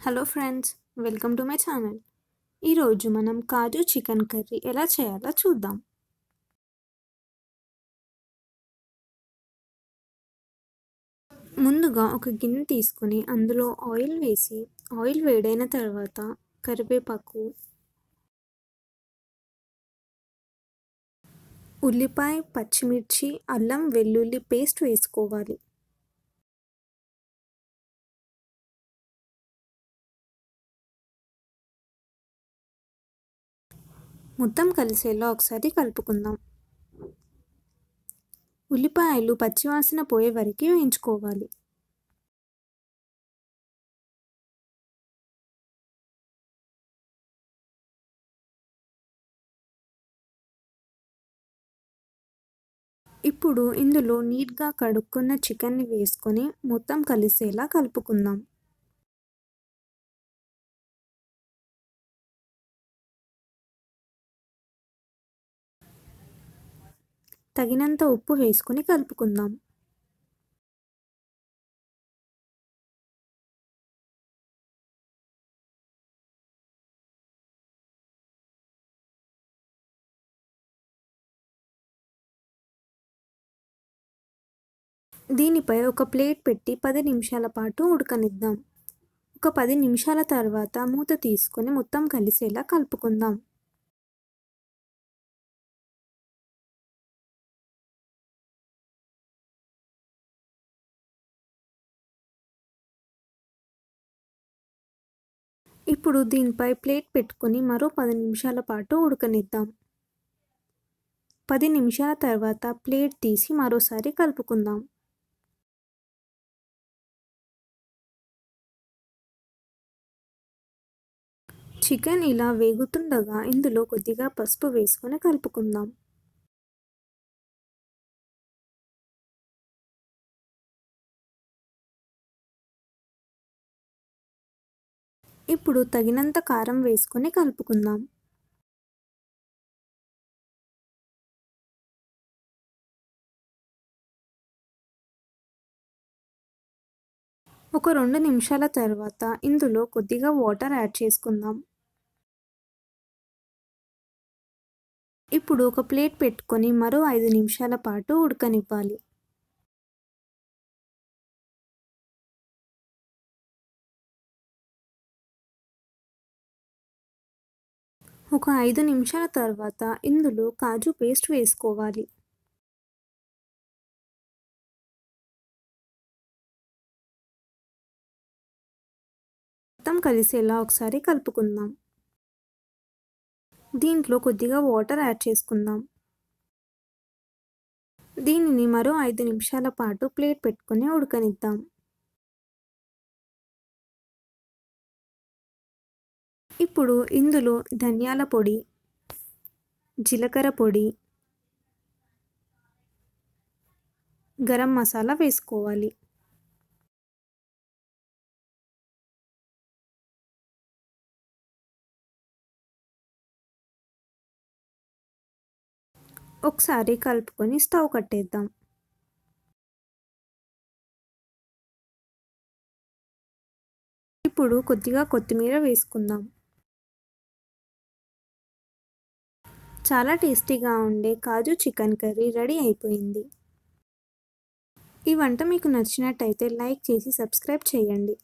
Hello friends, welcome to my channel. ఈరోజు మనం కాజు chicken curry ఎలా చేయాలో చూద్దాం. ముందుగా ఒక గిన్నె తీసుకొని అందులో ఆయిల్ వేసి ఆయిల్ వేడైన తర్వాత కరివేపాకు, ఉల్లిపాయ, పచ్చిమిర్చి, అల్లం వెల్లుల్లి పేస్ట్ వేసుకోవాలి. మొత్తం కలిసేలా ఒకసారి కలుపుకుందాం. ఉల్లిపాయలు పచ్చివాసన పోయే వరకు వేయించుకోవాలి. ఇప్పుడు ఇందులో నీట్గా కడుక్కున్న చికెన్ని వేసుకొని మొత్తం కలిసేలా కలుపుకుందాం. తగినంత ఉప్పు వేసుకొని కలుపుకుందాం. దీనిపై ఒక ప్లేట్ పెట్టి 10 నిమిషాల పాటు ఉడకనిద్దాం. ఒక 10 నిమిషాల తర్వాత మూత తీసుకొని మొత్తం కలిసేలా కలుపుకుందాం. ఇప్పుడు దీనిపై ప్లేట్ పెట్టుకొని మరో 10 నిమిషాల పాటు ఉడకనిద్దాం. 10 నిమిషాల తర్వాత ప్లేట్ తీసి మరోసారి కలుపుకుందాం. చికెన్ ఇలా వేగుతుండగా ఇందులో కొద్దిగా పసుపు వేసుకొని కలుపుకుందాం. ఇప్పుడు తగినంత కారం వేసుకొని కలుపుకుందాం. ఒక 2 నిమిషాల తర్వాత ఇందులో కొద్దిగా వాటర్ యాడ్ చేసుకుందాం. ఇప్పుడు ఒక ప్లేట్ పెట్టుకొని మరో 5 నిమిషాల పాటు ఉడకనివ్వాలి. ఒక 5 నిమిషాల తర్వాత ఇందులో కాజు పేస్ట్ వేసుకోవాలి. మొత్తం కలిసేలా ఒకసారి కలుపుకుందాం. దీంట్లో కొద్దిగా వాటర్ యాడ్ చేసుకుందాం. దీనిని మరో 5 నిమిషాల పాటు ప్లేట్ పెట్టుకొని ఉడకనిద్దాం. ఇప్పుడు ఇందులో ధనియాల పొడి, జీలకర్ర పొడి, గరం మసాలా వేసుకోవాలి. ఒకసారి కలుపుకొని స్టవ్ కట్టేద్దాం. ఇప్పుడు కొద్దిగా కొత్తిమీర వేసుకుందాం. చాలా టేస్టీగా ఉండే కాజు చికెన్ కర్రీ రెడీ అయిపోయింది. ఈ వంట మీకు నచ్చినట్టయితే లైక్ చేసి సబ్స్క్రైబ్ చేయండి.